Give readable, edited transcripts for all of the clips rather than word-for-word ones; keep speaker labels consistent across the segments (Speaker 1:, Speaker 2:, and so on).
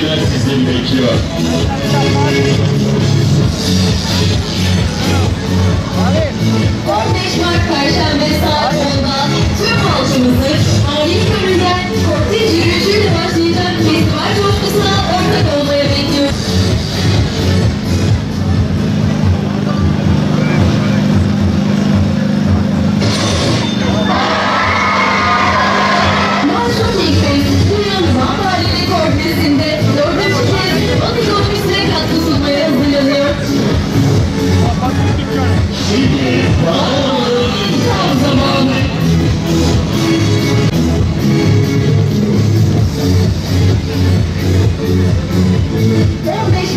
Speaker 1: seyirciler sizleri bekliyor.
Speaker 2: 15 Mart Perşembe saat 10'da tüm halkımızı ani köründen kortej yürüyüşüyle başlayacak festival coşkusuna ortak olmaya bekliyoruz. Shopping Fest, dünyanın Van'daki koordinasyonunda 4. kez Van ekonomisine katkı sunmaya hazırlanıyor.
Speaker 1: Şimdi Van'ın tam zamanı.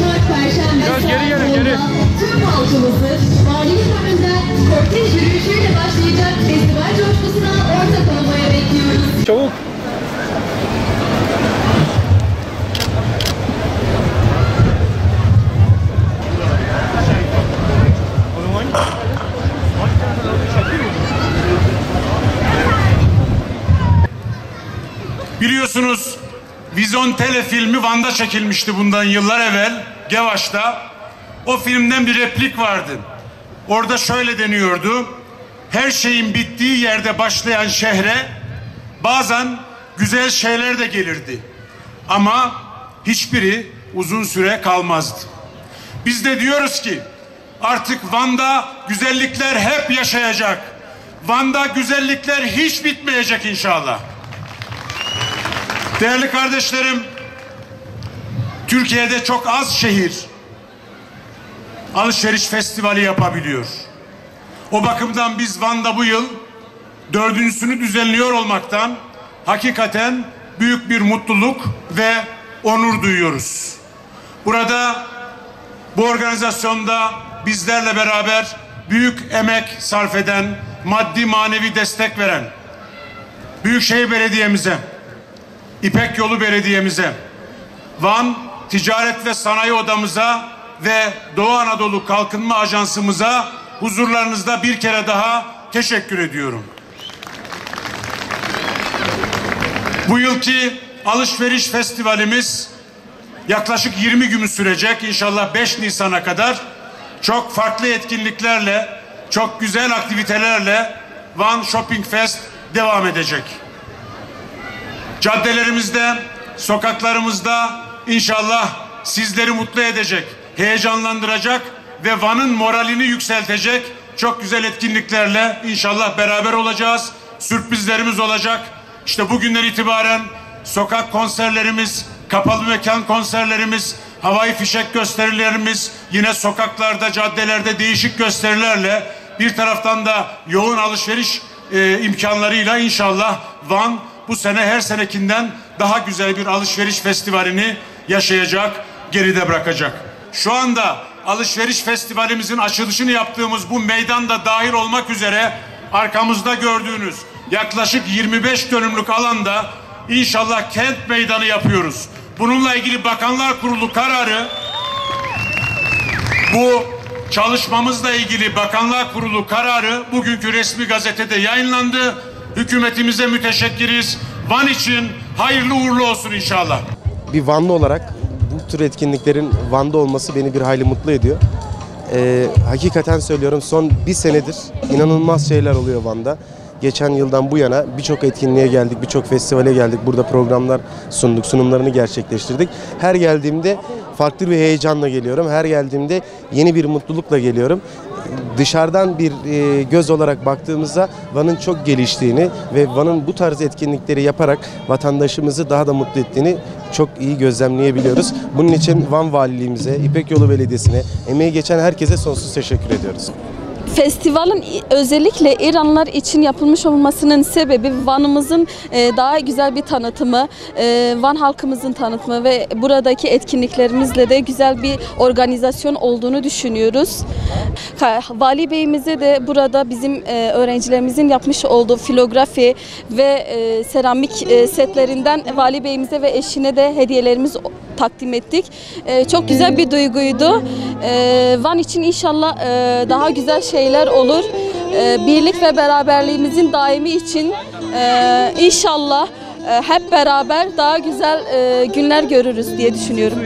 Speaker 2: Mart Perşembe saat 10'da tüm halkımızı valilik önünden kortej yürüyüşüyle başlayacak festival coşkusuna ortak olmaya bekliyoruz.
Speaker 3: Çabuk.
Speaker 4: Biliyorsunuz Vizontele filmi Van'da çekilmişti bundan yıllar evvel Gevaş'ta. O filmden bir replik vardı. Orada şöyle deniyordu: her şeyin bittiği yerde başlayan şehre bazen güzel şeyler de gelirdi. Ama hiçbiri uzun süre kalmazdı. Biz de diyoruz ki artık Van'da güzellikler hep yaşayacak. Van'da güzellikler hiç bitmeyecek inşallah. Değerli kardeşlerim, Türkiye'de çok az şehir alışveriş festivali yapabiliyor. O bakımdan biz Van'da bu yıl 4.'sünü düzenliyor olmaktan hakikaten büyük bir mutluluk ve onur duyuyoruz. Burada bu organizasyonda bizlerle beraber büyük emek sarf eden, maddi manevi destek veren Büyükşehir Belediye'mize, İpek Yolu Belediye'mize, Van Ticaret ve Sanayi Odamıza ve Doğu Anadolu Kalkınma Ajansımıza huzurlarınızda bir kere daha teşekkür ediyorum. Bu yılki alışveriş festivalimiz yaklaşık 20 gün sürecek. İnşallah 5 Nisan'a kadar çok farklı etkinliklerle, çok güzel aktivitelerle Van Shopping Fest devam edecek. Caddelerimizde, sokaklarımızda inşallah sizleri mutlu edecek, heyecanlandıracak ve Van'ın moralini yükseltecek çok güzel etkinliklerle inşallah beraber olacağız. Sürprizlerimiz olacak. İşte bugünden itibaren sokak konserlerimiz, kapalı mekan konserlerimiz, havai fişek gösterilerimiz, yine sokaklarda, caddelerde değişik gösterilerle, bir taraftan da yoğun alışveriş imkanlarıyla inşallah Van bu sene her senekinden daha güzel bir alışveriş festivalini yaşayacak, geride bırakacak. Şu anda alışveriş festivalimizin açılışını yaptığımız bu meydanda dahil olmak üzere arkamızda gördüğünüz yaklaşık 25 dönümlük alanda inşallah kent meydanı yapıyoruz. Bununla ilgili Bakanlar Kurulu kararı, bu çalışmamızla ilgili Bakanlar Kurulu kararı bugünkü resmi gazetede yayınlandı. Hükümetimize müteşekkiriz. Van için hayırlı uğurlu olsun inşallah.
Speaker 5: Bir Vanlı olarak bu tür etkinliklerin Van'da olması beni bir hayli mutlu ediyor. Hakikaten söylüyorum, son bir senedir inanılmaz şeyler oluyor Van'da. Geçen yıldan bu yana birçok etkinliğe geldik, birçok festivale geldik. Burada programlar sunduk, sunumlarını gerçekleştirdik. Her geldiğimde farklı bir heyecanla geliyorum. Her geldiğimde yeni bir mutlulukla geliyorum. Dışarıdan bir göz olarak baktığımızda Van'ın çok geliştiğini ve Van'ın bu tarz etkinlikleri yaparak vatandaşımızı daha da mutlu ettiğini çok iyi gözlemleyebiliyoruz. Bunun için Van Valiliğimize, İpek Yolu Belediyesi'ne, emeği geçen herkese sonsuz teşekkür ediyoruz.
Speaker 6: Festivalin özellikle İranlılar için yapılmış olmasının sebebi Van'ımızın daha güzel bir tanıtımı, Van halkımızın tanıtımı ve buradaki etkinliklerimizle de güzel bir organizasyon olduğunu düşünüyoruz. Vali Bey'imize de burada bizim öğrencilerimizin yapmış olduğu filografi ve seramik setlerinden Vali Bey'imize ve eşine de hediyelerimiz takdim ettik. Çok güzel bir duyguydu. Van için inşallah daha güzel şeyler olur. Birlik ve beraberliğimizin daimi için inşallah hep beraber daha güzel günler görürüz diye düşünüyorum.